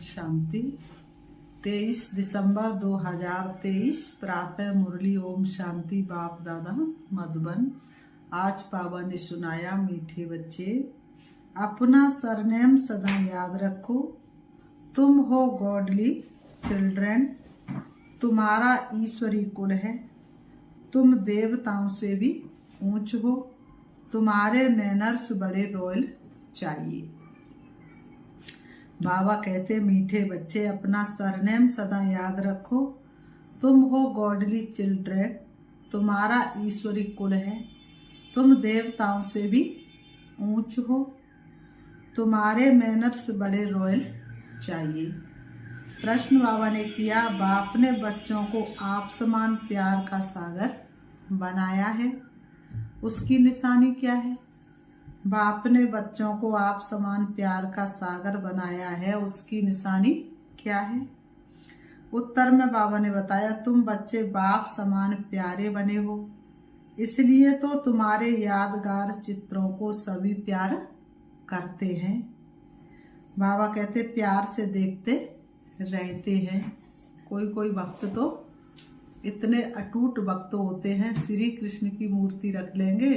शांति। 23 दिसंबर 2023 प्रातः मुरली ओम शांति बाप दादा मधुबन। आज पावन ने सुनाया, मीठे बच्चे अपना सरनेम सदा याद रखो। तुम हो गॉडली चिल्ड्रन, तुम्हारा ईश्वरी कुल है। तुम देवताओं से भी ऊंच हो। तुम्हारे मैनर्स बड़े रॉयल चाहिए। बाबा कहते, मीठे बच्चे अपना सरनेम सदा याद रखो। तुम हो गॉडली चिल्ड्रन, तुम्हारा ईश्वरी कुल है। तुम देवताओं से भी ऊंच हो। तुम्हारे मैनर्स बड़े रॉयल चाहिए। प्रश्न बाबा ने किया, बाप ने बच्चों को आप समान प्यार का सागर बनाया है, उसकी निशानी क्या है? बाप ने बच्चों को आप समान प्यार का सागर बनाया है, उसकी निशानी क्या है? उत्तर में बाबा ने बताया, तुम बच्चे बाप समान प्यारे बने हो, इसलिए तो तुम्हारे यादगार चित्रों को सभी प्यार करते हैं। बाबा कहते, प्यार से देखते रहते हैं। कोई कोई भक्त तो इतने अटूट भक्त होते हैं, श्री कृष्ण की मूर्ति रख लेंगे,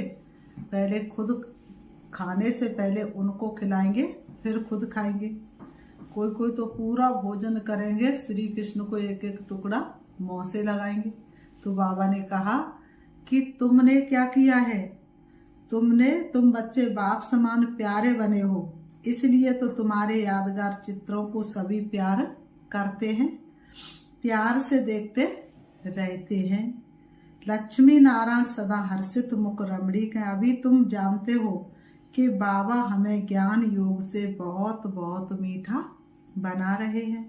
पहले खुद खाने से पहले उनको खिलाएंगे, फिर खुद खाएंगे। कोई कोई तो पूरा भोजन करेंगे, श्री कृष्ण को एक एक टुकड़ा मुंह से लगाएंगे। तो बाबा ने कहा कि तुमने क्या किया है? तुम बच्चे बाप समान प्यारे बने हो, इसलिए तो तुम्हारे यादगार चित्रों को सभी प्यार करते हैं, प्यार से देखते रहते हैं। लक्ष्मी नारायण सदा हर्षित मुख रमणीक है। अभी तुम जानते हो कि बाबा हमें ज्ञान योग से बहुत बहुत मीठा बना रहे हैं।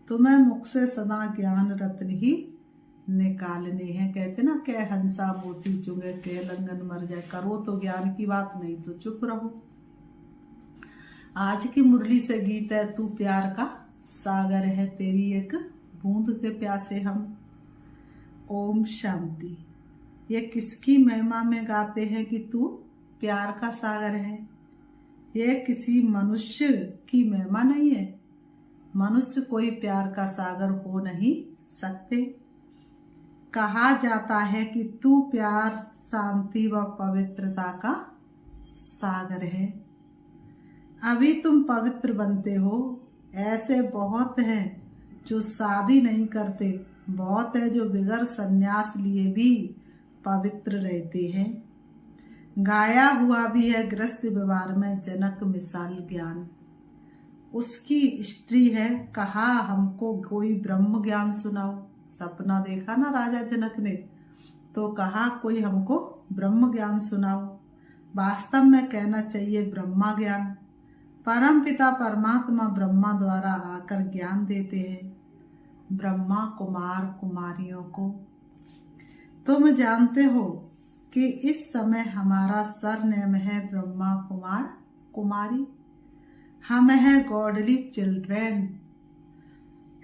तुम्हें मुख से सदा ज्ञान रत्न ही निकालने हैं। कहते ना, के हंसा मोती चुंगे, के लंगन मर जाए। करो तो ज्ञान की बात, नहीं तो चुप रहो। आज की मुरली से गीत है, तू प्यार का सागर है, तेरी एक बूंद के प्यासे हम। ओम शांति। ये किसकी महिमा में गाते हैं कि तू प्यार का सागर है? ये किसी मनुष्य की महिमा नहीं है। मनुष्य कोई प्यार का सागर हो नहीं सकते। कहा जाता है कि तू प्यार, शांति व पवित्रता का सागर है। अभी तुम पवित्र बनते हो। ऐसे बहुत हैं जो शादी नहीं करते, बहुत है जो बिगर संन्यास लिए भी पवित्र रहते हैं। गाया हुआ भी है गृहस्थ व्यवहार में जनक मिसाल ज्ञान। उसकी स्त्री है, कहा हमको कोई ब्रह्म ज्ञान सुनाओ। सपना देखा ना राजा जनक ने, तो कहा कोई हमको ब्रह्म ज्ञान सुनाओ। वास्तव में कहना चाहिए ब्रह्मा ज्ञान। परम पिता परमात्मा ब्रह्मा द्वारा आकर ज्ञान देते हैं ब्रह्मा कुमार कुमारियों को। तुम जानते हो कि इस समय हमारा सरनेम है ब्रह्मा कुमार कुमारी। हम हैं गॉडली चिल्ड्रन।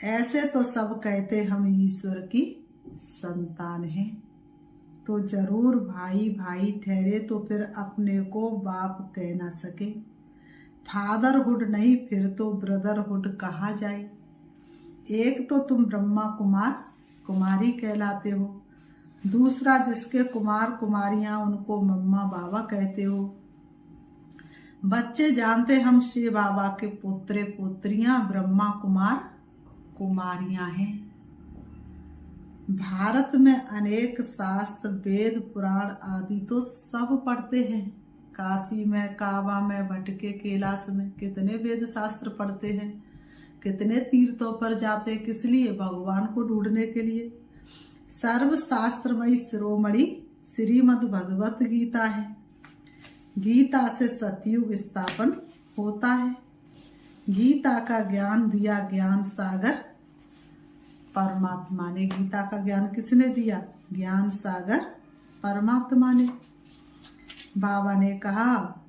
ऐसे तो सब कहते हम ईश्वर की संतान हैं। तो जरूर भाई भाई ठहरे तो फिर अपने को बाप कह ना सके। फादरहुड नहीं, फिर तो ब्रदरहुड कहा जाए। एक तो तुम ब्रह्मा कुमार कुमारी कहलाते हो, दूसरा जिसके कुमार कुमारियां उनको मम्मा बाबा कहते हो। बच्चे जानते हम शिव बाबा के पुत्र पुत्रियां ब्रह्मा कुमार कुमारियां हैं। भारत में अनेक शास्त्र, वेद, पुराण आदि तो सब पढ़ते हैं। काशी में, काबा में, भटके कैलाश में कितने वेद शास्त्र पढ़ते हैं। कितने तीर्थों पर जाते, किस लिए? भगवान को ढूंढने के लिए। सर्व शास्त्रमयी शिरोमणि श्रीमद् भगवत गीता है। गीता से सतयुग स्थापन होता है। गीता का ज्ञान दिया ज्ञान सागर परमात्मा ने। गीता का ज्ञान किसने दिया? ज्ञान सागर परमात्मा ने। बाबा ने कहा,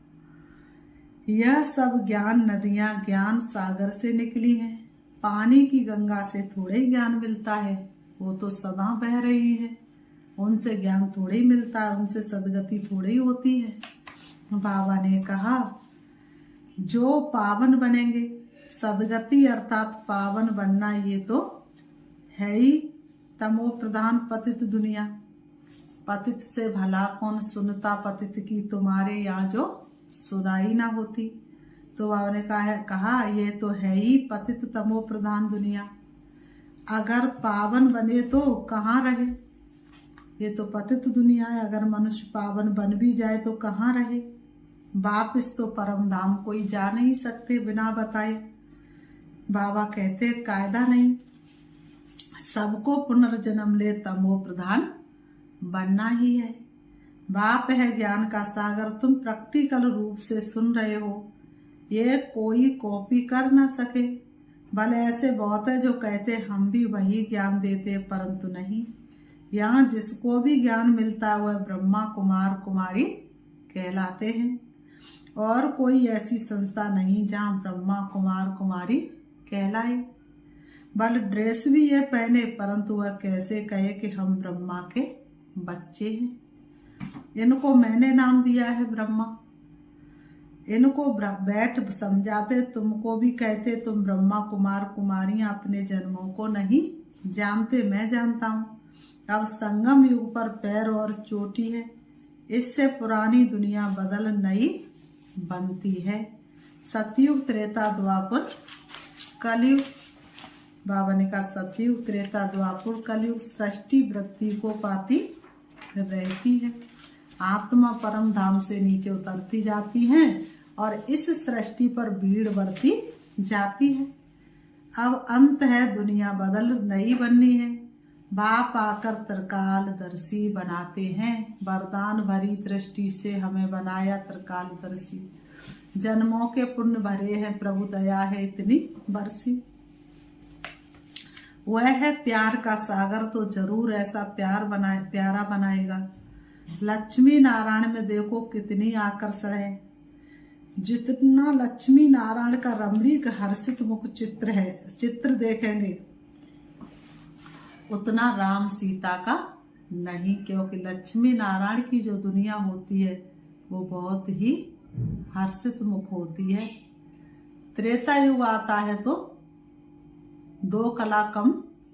यह सब ज्ञान नदियां ज्ञान सागर से निकली हैं। पानी की गंगा से थोड़े ही ज्ञान मिलता है, वो तो सदा बह रही है, उनसे ज्ञान थोड़े ही मिलता है, उनसे सदगति थोड़ी ही होती है। बाबा ने कहा, जो पावन बनेंगे सदगति अर्थात पावन बनना ये तो है ही तमो प्रधान पतित दुनिया। पतित से भला कौन सुनता, पतित की तुम्हारे यहाँ जो सुनाई ना होती। तो बाबा ने कहा ये तो है ही पतित तमो प्रधान दुनिया। अगर पावन बने तो कहाँ रहे, ये तो पतित दुनिया है। अगर मनुष्य पावन बन भी जाए तो कहाँ रहे। वापिस तो परम धाम कोई जा नहीं सकते बिना बताए। बाबा कहते कायदा नहीं, सबको पुनर्जन्म ले तमो प्रधान बनना ही है। बाप है ज्ञान का सागर, तुम प्रैक्टिकल रूप से सुन रहे हो, ये कोई कॉपी कर ना सके। भले ऐसे बहुत है जो कहते हम भी वही ज्ञान देते, परंतु नहीं। यहाँ जिसको भी ज्ञान मिलता है वह ब्रह्मा कुमार कुमारी कहलाते हैं, और कोई ऐसी संस्था नहीं जहाँ ब्रह्मा कुमार कुमारी कहलाए। भले ड्रेस भी ये पहने, परंतु वह कैसे कहे कि हम ब्रह्मा के बच्चे हैं। इनको मैंने नाम दिया है ब्रह्मा। इनको बैठ समझाते, तुमको भी कहते तुम ब्रह्मा कुमार कुमारियां अपने जन्मों को नहीं जानते, मैं जानता हूँ। अब संगम युग पर पैर और चोटी है, इससे पुरानी दुनिया बदल नई बनती है। सतयुग त्रेता द्वापर कलयुग। बाबा ने कहा सतयुग त्रेता द्वापर कलयुग सृष्टि वृत्ति को पाती रहती है। आत्मा परम धाम से नीचे उतरती जाती है और इस सृष्टि पर भीड़ बढ़ती जाती है। अब अंत है, दुनिया बदल नई बननी है। बाप आकर त्रिकाल दर्शी बनाते हैं, वरदान भरी दृष्टि से हमें बनाया त्रिकाल दर्शी। जन्मों के पुण्य भरे हैं, प्रभु दया है इतनी बरसी। वह है प्यार का सागर, तो जरूर ऐसा प्यारा बनाएगा। लक्ष्मी नारायण में देखो कितनी आकर्षण है। जितना लक्ष्मी नारायण का रमणीक हर्षित मुख चित्र देखेंगे, उतना राम सीता का नहीं, क्योंकि लक्ष्मी नारायण की जो दुनिया होती है वो बहुत ही हर्षित मुख होती है। त्रेता युग आता है तो दो कला कम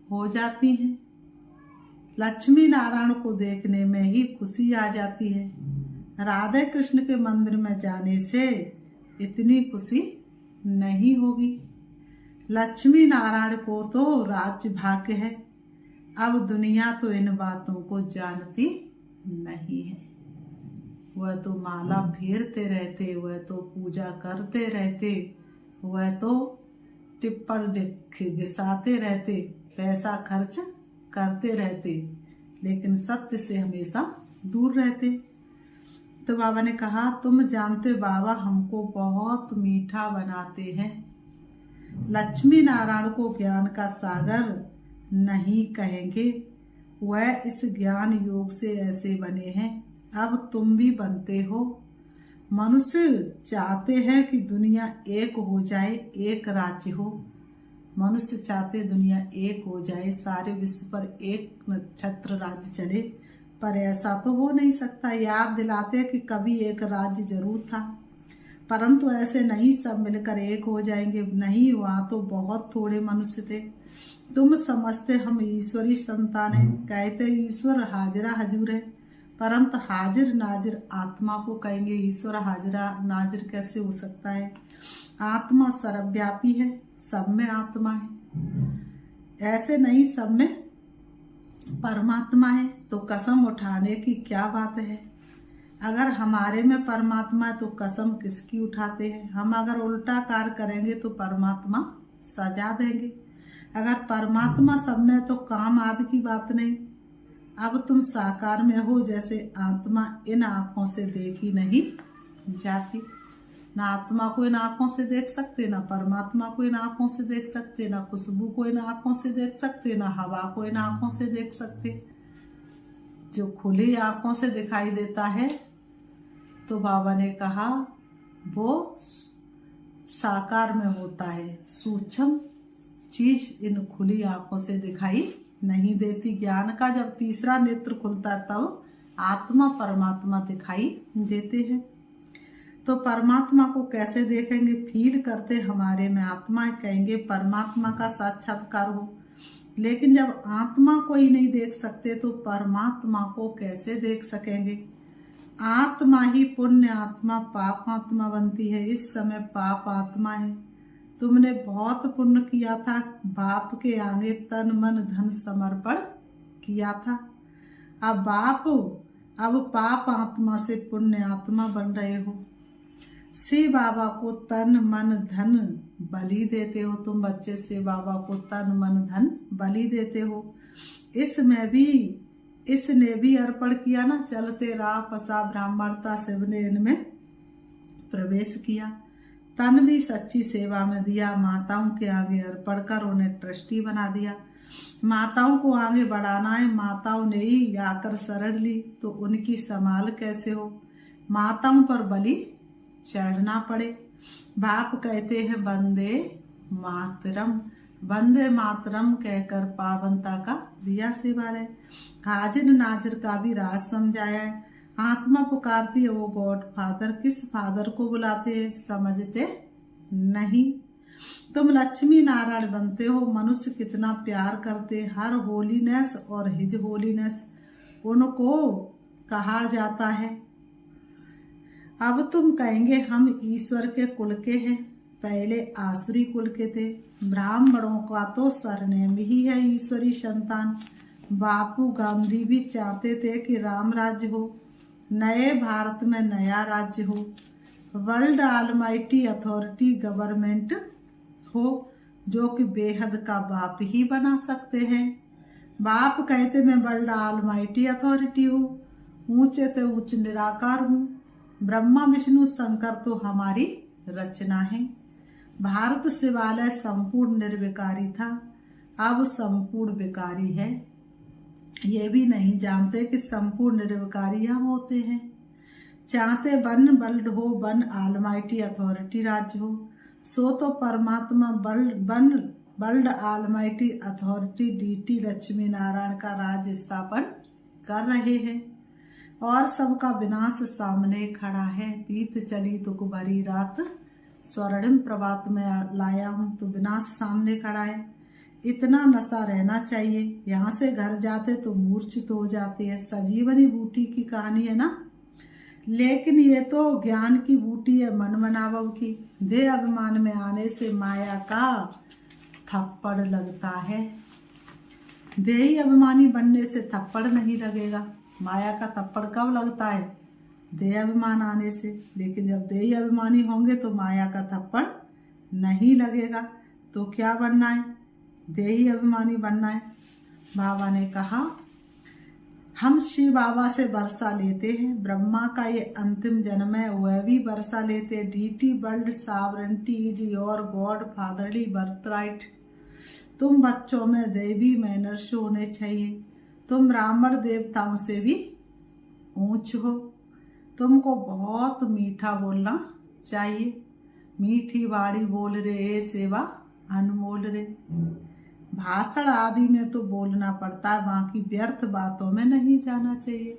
हो जाती हैं। लक्ष्मी नारायण को देखने में ही खुशी आ जाती है। राधे कृष्ण के मंदिर में जाने से इतनी खुशी नहीं होगी। लक्ष्मी नारायण को तो राज्य भाग्य है। अब दुनिया तो इन बातों को जानती नहीं है। वह तो माला फेरते रहते, वह तो पूजा करते रहते, वह तो टिप्पण घिसाते रहते, पैसा खर्च करते रहते, लेकिन सत्य से हमेशा दूर रहते। तो बाबा ने कहा तुम जानते बाबा हमको बहुत मीठा बनाते हैं। लक्ष्मी नारायण को ज्ञान का सागर नहीं कहेंगे, वह इस ज्ञान योग से ऐसे बने हैं। अब तुम भी बनते हो। मनुष्य चाहते हैं कि दुनिया एक हो जाए, एक राज्य हो। मनुष्य चाहते दुनिया एक हो जाए, सारे विश्व पर एक नक्षत्र राज्य चले, पर ऐसा तो हो नहीं सकता। याद दिलाते कि कभी एक राज्य जरूर था, परंतु ऐसे नहीं सब मिलकर एक हो जाएंगे। नहीं, वहाँ तो बहुत थोड़े मनुष्य थे। तुम समझते हम ईश्वरी संतान हैं, कहते ईश्वर हाजिरा हजूर है, परंतु हाजिर नाजिर आत्मा को कहेंगे। ईश्वर हाजिरा नाजिर कैसे हो सकता है? आत्मा सर्वव्यापी है, सब में आत्मा है। ऐसे नहीं, सब में परमात्मा है। तो कसम उठाने की क्या बात है? अगर हमारे में परमात्मा है तो कसम किसकी उठाते हैं? हम अगर उल्टा कार्य करेंगे तो परमात्मा सजा देंगे। अगर परमात्मा सब में तो काम आदि की बात नहीं। अब तुम साकार में हो, जैसे आत्मा इन आंखों से देखी नहीं जाती। ना आत्मा को इन आंखों से देख सकते, ना परमात्मा को इन आंखों से देख सकते, ना खुशबू को इन आंखों से देख सकते, ना हवा को इन आंखों से देख सकते। जो खुली आंखों से दिखाई देता है, तो बाबा ने कहा वो साकार में होता है। सूक्ष्म चीज इन खुली आंखों से दिखाई नहीं देती। ज्ञान का जब तीसरा नेत्र खुलता है तब आत्मा परमात्मा दिखाई देते हैं। तो परमात्मा को कैसे देखेंगे? फील करते हमारे में आत्मा है, कहेंगे परमात्मा का साक्षात्कार हो। लेकिन जब आत्मा को ही नहीं देख सकते तो परमात्मा को कैसे देख सकेंगे? आत्मा ही पुण्य आत्मा पाप आत्मा बनती है। इस समय पाप आत्मा है। तुमने बहुत पुण्य किया था, बाप के आगे तन मन धन समर्पण किया था। अब पाप आत्मा से पुण्य आत्मा बन रहे हो। शिव बाबा को तन मन धन बलि देते हो। तुम बच्चे शिव बाबा को तन मन धन बलि देते हो। इसने भी अर्पण किया ना। चलते राह पसा ब्राह्मणता शिव ने इनमें प्रवेश किया। तन भी सच्ची सेवा में दिया। माताओं के आगे अर्पण कर उन्हें ट्रस्टी बना दिया। माताओं को आगे बढ़ाना है। माताओं ने ही आकर शरण ली तो उनकी संभाल कैसे हो? माताओं पर बलि चढ़ना पड़े। बाप कहते हैं वंदे मातरम। वंदे मातरम कहकर पावनता का दिया सेवा है। हाजिर नाजिर का भी राज समझाया है। आत्मा पुकारती है वो गॉड फादर। किस फादर को बुलाते हैं? समझते नहीं। तुम लक्ष्मी नारायण बनते हो। मनुष्य कितना प्यार करते। हर होलीनेस और हिज होलीनेस उनको कहा जाता है। अब तुम कहेंगे हम ईश्वर के कुल के हैं। पहले आसुरी कुल के थे। ब्राह्मणों का तो सरनेम ही है ईश्वरी संतान। बापू गांधी भी चाहते थे कि राम राज्य हो, नए भारत में नया राज्य हो, वर्ल्ड ऑलमाइटी अथॉरिटी गवर्नमेंट हो, जो कि बेहद का बाप ही बना सकते हैं। बाप कहते मैं वर्ल्ड ऑलमाइटी अथॉरिटी हूँ, ऊंचे ते उच्च निराकार हूँ। ब्रह्मा विष्णु शंकर तो हमारी रचना है। भारत शिवालय संपूर्ण निर्विकारी था, अब संपूर्ण विकारी है। ये भी नहीं जानते कि संपूर्ण निर्विकारी हम होते हैं। चाहते वन वर्ल्ड हो, वन ऑलमाइटी अथॉरिटी राज्य हो, सो तो परमात्मा world almighty authority deity Lakshmi Narayan का राज स्थापन कर रहे हैं और सबका विनाश सामने खड़ा है। बीत चली दुख भरी रात, स्वर्णिम प्रभात में लाया हूं तो विनाश सामने खड़ा है। इतना नशा रहना चाहिए। यहाँ से घर जाते तो मूर्छित हो जाते हैं। संजीवनी बूटी की कहानी है ना, लेकिन ये तो ज्ञान की बूटी है, मन मनावव की। देह अभिमान में आने से माया का थप्पड़ लगता है। देही अभिमानी बनने से थप्पड़ नहीं लगेगा। माया का थप्पड़ कब लगता है? देह अभिमान आने से। लेकिन जब देही अभिमानी होंगे तो माया का थप्पड़ नहीं लगेगा। तो क्या बनना है? देही अभिमानी बनना है। बाबा ने कहा हम शिव बाबा से वर्षा लेते हैं। ब्रह्मा का ये अंतिम जन्म है, वह भी वर्षा लेते हैं। Deity world sovereignty is your god fatherly birthright. तुम बच्चों में देवी मैनर्स होने चाहिए। तुम ब्राह्मण देवताओं से भी ऊंच हो। तुमको बहुत मीठा बोलना चाहिए। मीठी बाड़ी बोल रे सेवा अनमोल रे। भाषण आदि में तो बोलना पड़ता है, बाकी व्यर्थ बातों में नहीं जाना चाहिए।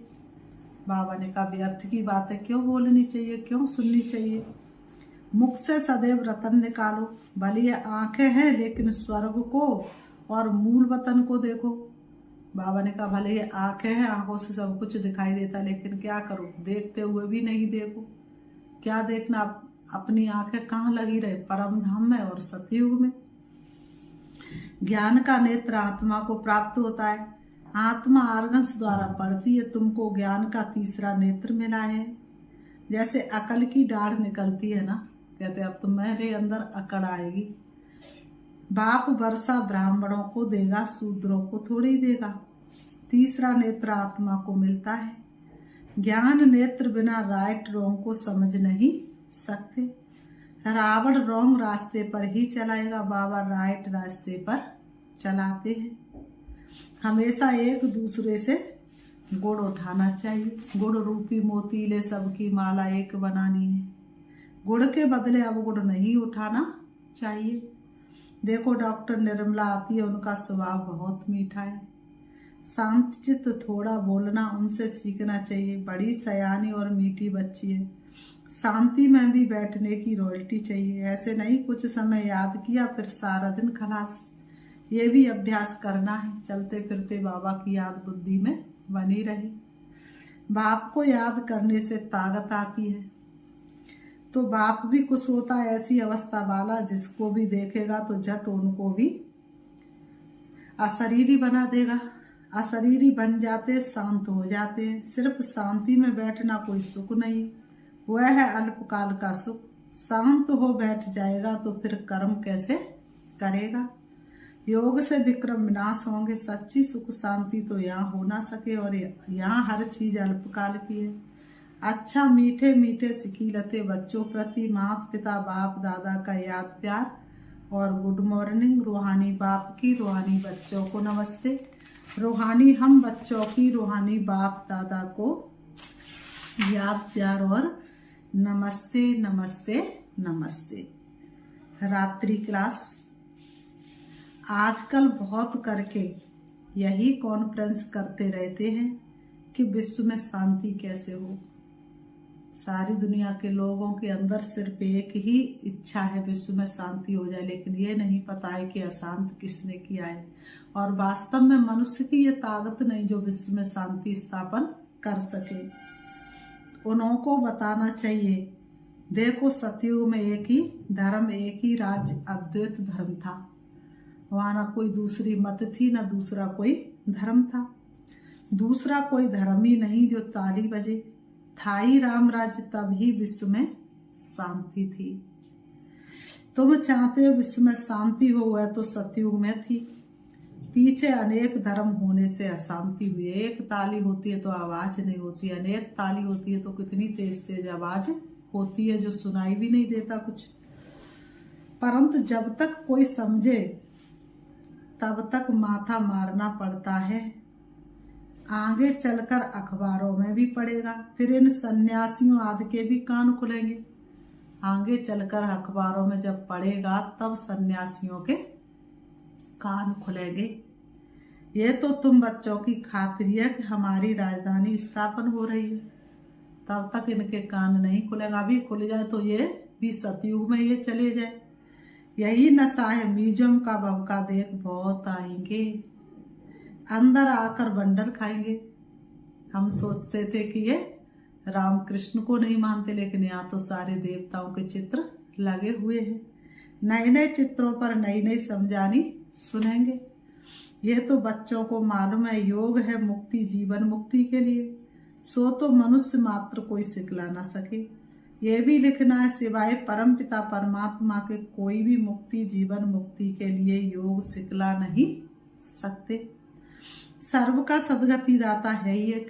बाबा ने कहा व्यर्थ की बातें क्यों बोलनी चाहिए, क्यों सुननी चाहिए? मुख से सदैव रतन निकालो। भले ये आंखें हैं लेकिन स्वर्ग को और मूल वतन को देखो। बाबा ने कहा भले ये आंखें हैं, आंखों से सब कुछ दिखाई देता, लेकिन क्या करो, देखते हुए भी नहीं देखो। क्या देखना? अपनी आंखें कहाँ लगी रहे? परम धाम में और सतयुग में। ज्ञान का नेत्र आत्मा को प्राप्त होता है। आत्मा आर्गन्स द्वारा पढ़ती है। तुमको ज्ञान का तीसरा नेत्र मिला है। जैसे अकल की दाढ़ निकलती है ना, कहते अब तुम्हारे अंदर अकड़ आएगी। बाप वर्षा ब्राह्मणों को देगा, शूद्रों को थोड़ी देगा। तीसरा नेत्र आत्मा को मिलता है। ज्ञान नेत्र बिना राइट रॉन्ग को समझ नहीं सकते। रावण रॉन्ग रास्ते पर ही चलाएगा, बाबा राइट रास्ते पर चलाते हैं। हमेशा एक दूसरे से गुड़ उठाना चाहिए। गुड़ रूपी मोतीले सबकी माला एक बनानी है। गुड़ के बदले अब गुड़ नहीं उठाना चाहिए। देखो डॉक्टर निर्मला आती है, उनका स्वभाव बहुत मीठा है। शांत चित्त, थोड़ा बोलना उनसे सीखना चाहिए। बड़ी सयानी और मीठी बच्ची है। शांति में भी बैठने की रॉयल्टी चाहिए। ऐसे नहीं कुछ समय याद किया फिर सारा दिन खलास। ये भी अभ्यास करना है, चलते फिरते बाबा की याद बुद्धि में बनी रहे। बाप को याद करने से ताकत आती है। तो बाप भी खुश होता है ऐसी अवस्था वाला, जिसको भी देखेगा तो झट उनको भी अशरीरी बना देगा। अशरीरी बन जाते, शांत हो जाते हैं। सिर्फ शांति में बैठना कोई सुख नहीं, वह है अल्पकाल का सुख। शांत हो बैठ जाएगा तो फिर कर्म कैसे करेगा। योग से विक्रम विनाश होंगे। सच्ची सुख शांति तो यहाँ हो ना सके, और यहाँ हर चीज अल्पकाल की है। अच्छा मीठे मीठे सिकीलते बच्चों प्रति माता पिता बाप दादा का याद प्यार और गुड मॉर्निंग। रूहानी बाप की रूहानी बच्चों को नमस्ते। रूहानी हम बच्चों की रूहानी बाप दादा को याद प्यार और नमस्ते नमस्ते नमस्ते। रात्रि क्लास आजकल बहुत करके यही कॉन्फ्रेंस करते रहते हैं कि विश्व में शांति कैसे हो। सारी दुनिया के लोगों के अंदर सिर्फ एक ही इच्छा है, विश्व में शांति हो जाए, लेकिन ये नहीं पता है कि अशांत किसने किया है। और वास्तव में मनुष्य की ये ताकत नहीं जो विश्व में शांति स्थापन कर सके। उनको बताना चाहिए, देखो सतयुग में एक ही धर्म एक ही राज्य अद्वैत धर्म था। वहां ना कोई दूसरी मत थी ना दूसरा कोई धर्म था। दूसरा कोई धर्म ही नहीं जो ताली बजे। था ही राम राज्य, तब ही विश्व में शांति थी। तुम चाहते हो विश्व में शांति हो, है तो सतयुग में थी। पीछे अनेक धर्म होने से अशांति हुई। एक ताली होती है तो आवाज नहीं होती, अनेक ताली होती है तो कितनी तेज तेज आवाज होती है जो सुनाई भी नहीं देता कुछ। परंतु जब तक कोई समझे तब तक माथा मारना पड़ता है। आगे चलकर अखबारों में भी पड़ेगा, फिर इन सन्यासियों आदि के भी कान खुलेंगे। आगे चलकर अखबारों में जब पड़ेगा तब सन्यासियों के कान खुलेंगे। ये तो तुम बच्चों की खातिर है कि हमारी राजधानी स्थापन हो रही है, तब तक इनके कान नहीं खुलेगा। अभी खुल जाए तो ये भी सतयुग में ये चले जाए। यही नशा है म्यूजियम का बबका देख बहुत आएंगे, अंदर आकर बंडर खाएंगे। हम सोचते थे कि ये राम कृष्ण को नहीं मानते, लेकिन यहाँ तो सारे देवताओं के चित्र लगे हुए हैं। नए नए चित्रों पर नई नई समझानी सुनेंगे। ये तो बच्चों को मालूम है योग है मुक्ति, जीवन मुक्ति के लिए। सो तो मनुष्य मात्र कोई सिखला ना सके। ये भी लिखना है सिवाय परम पिता परमात्मा के कोई भी मुक्ति जीवन मुक्ति के लिए योग सिखला नहीं सकते। सर्व का सदगति दाता है ही एक,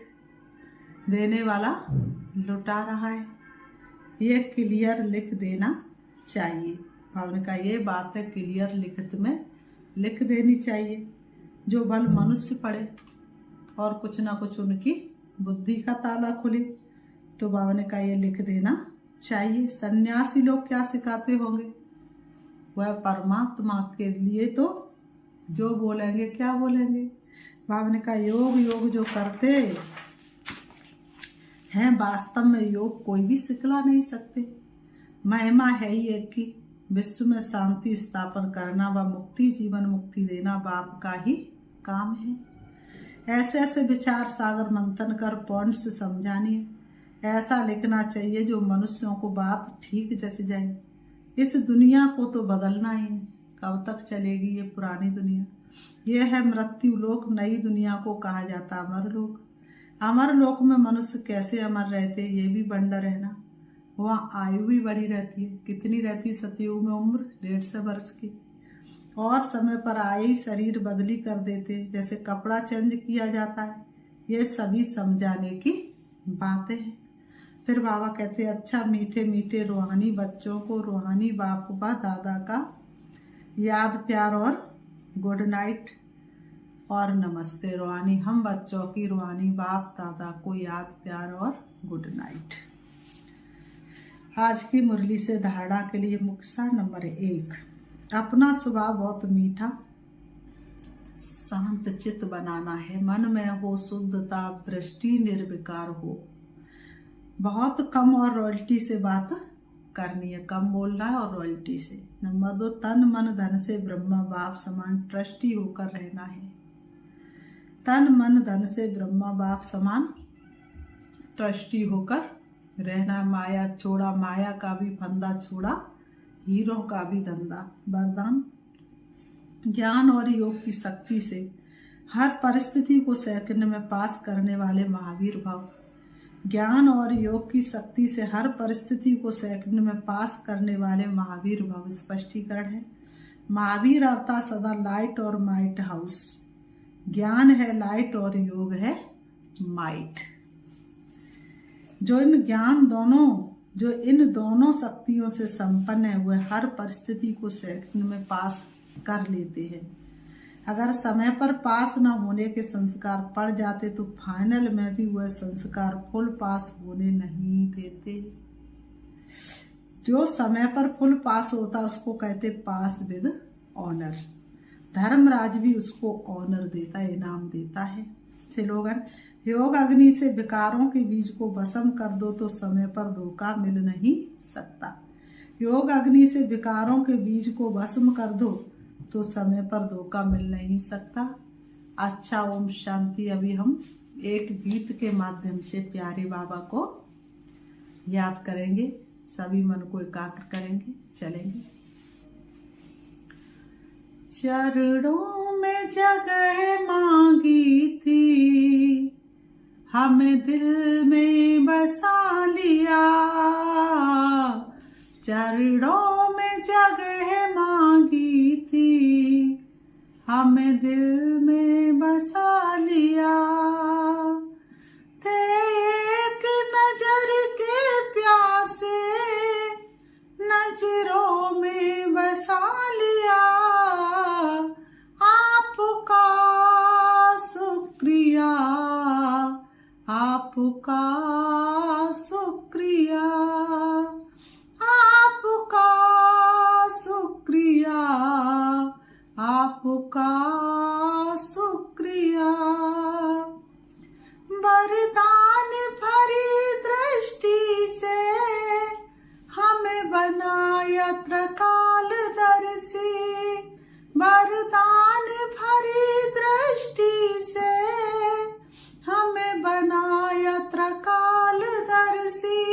देने वाला लुटा रहा है। ये क्लियर लिख देना चाहिए। भावना का ये बात है, क्लियर लिखित में लिख देनी चाहिए, जो बल मनुष्य पढ़े और कुछ ना कुछ उनकी बुद्धि का ताला खुले। तो बाबा ने कहा ये लिख देना चाहिए। सन्यासी लोग क्या सिखाते होंगे, वह परमात्मा के लिए तो जो बोलेंगे क्या बोलेंगे। बाबा ने कहा योग योग जो करते हैं वास्तव में योग कोई भी सिखला नहीं सकते। महिमा है ही एक की, विश्व में शांति स्थापन करना व मुक्ति जीवन मुक्ति देना बाप का ही काम है। ऐसे ऐसे विचार सागर मंथन कर पॉइंट से समझानी, ऐसा लिखना चाहिए जो मनुष्यों को बात ठीक जच जाए। इस दुनिया को तो बदलना ही है, कब तक चलेगी ये पुरानी दुनिया। ये है मृत्यु लोक, नई दुनिया को कहा जाता अमर लोक। अमर लोक में मनुष्य कैसे अमर रहते, ये भी बंडर है ना। वहाँ आयु भी बड़ी रहती है, कितनी रहती सतयुग में उम्र 150 वर्ष की, और समय पर आए ही शरीर बदली कर देते, जैसे कपड़ा चेंज किया जाता है। ये सभी समझाने की बातें हैं। फिर बाबा कहते हैं अच्छा मीठे मीठे रूहानी बच्चों को रूहानी बाप व दादा का याद प्यार और गुड नाइट और नमस्ते। रूहानी हम बच्चों की रूहानी बाप दादा को याद प्यार और गुड नाइट। आज की मुरली से धारणा के लिए मुक्सा नंबर 1, अपना स्वभाव बहुत मीठा शांत चित्त बनाना है। मन में हो शुद्धता, दृष्टि निर्विकार हो, बहुत कम और रॉयल्टी से बात करनी है, कम बोलना है और रॉयल्टी से। नंबर 2, तन मन धन से ब्रह्मा बाप समान ट्रस्टी होकर रहना है। तन मन धन से ब्रह्मा बाप समान ट्रस्टी होकर रहना। माया छोड़ा, माया का भी फंदा छोड़ा, हीरो का भी धंधा। वरदान, ज्ञान और योग की शक्ति से हर परिस्थिति को सेकंड में पास करने वाले महावीर भव। ज्ञान और योग की शक्ति से हर परिस्थिति को सेकंड में पास करने वाले महावीर भव। स्पष्टीकरण है, महावीर अर्थात सदा लाइट और माइट हाउस। ज्ञान है लाइट और योग है माइट। जो इन दोनों शक्तियों से संपन्न है वह हर परिस्थिति को सेकंड में पास कर लेते हैं। अगर समय पर पास न होने के संस्कार पड़ जाते तो फाइनल में भी वह संस्कार फुल पास होने नहीं देते। जो समय पर फुल पास होता उसको कहते पास विद ऑनर। धर्मराज भी उसको ऑनर देता है, इनाम देता है। स्लोगन, योग अग्नि से विकारों के बीज को भस्म कर दो तो समय पर धोखा मिल नहीं सकता। योग अग्नि से विकारों के बीज को भस्म कर दो तो समय पर धोखा मिल नहीं सकता। अच्छा, ओम शांति। अभी हम एक गीत के माध्यम से प्यारे बाबा को याद करेंगे, सभी मन को एकाग्र करेंगे, चलेंगे। चरणों में जगह मांगी थी, हमें दिल में बसा लिया। चरणों में जगह मांगी थी, हमें दिल में बसा लिया। थे एक नजर के प्यासे, नजरों में बसा लिया। आपका शुक्रिया, आपका शुक्रिया, आपका शुक्रिया, आपका शुक्रिया। वरदान भरी दृष्टि से हमें बनाया त्रिकालदर्शी। वरदान भरी दृष्टि से हमें बनाया त्रिकालदर्शी।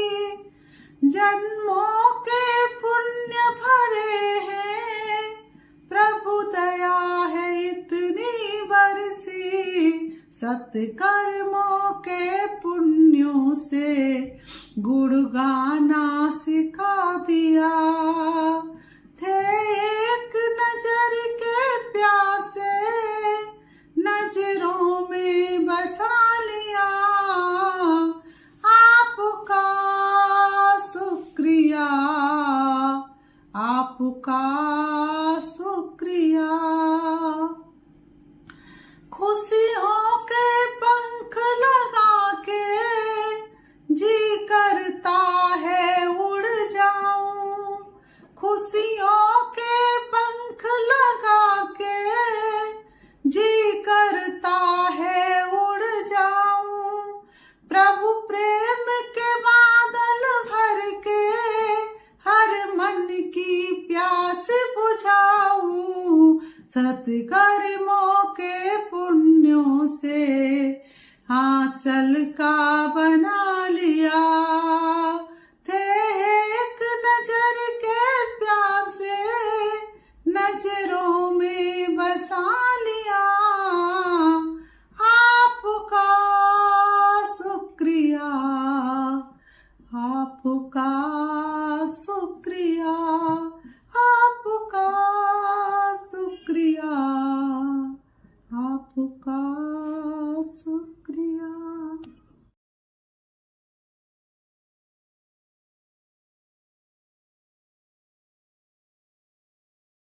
जन्मों के पुण्य भरे हैं, प्रभु दया है इतनी बरसी। सत्कर्मों के पुण्यों से गुण गाना सिखा दिया। थे एक नजर के प्यासे, नजरों में बसा लिया। आपका शुक्रिया, आपका शुक्रिया। खुशियों के पंख लगा के जी करता है उड़ जाऊं। खुशियों के पंख लगा के जी करता है उड़ जाऊं। प्रभु प्रेम के बादल भर के हर मन की प्यास बुझाऊं। सत्कर्मों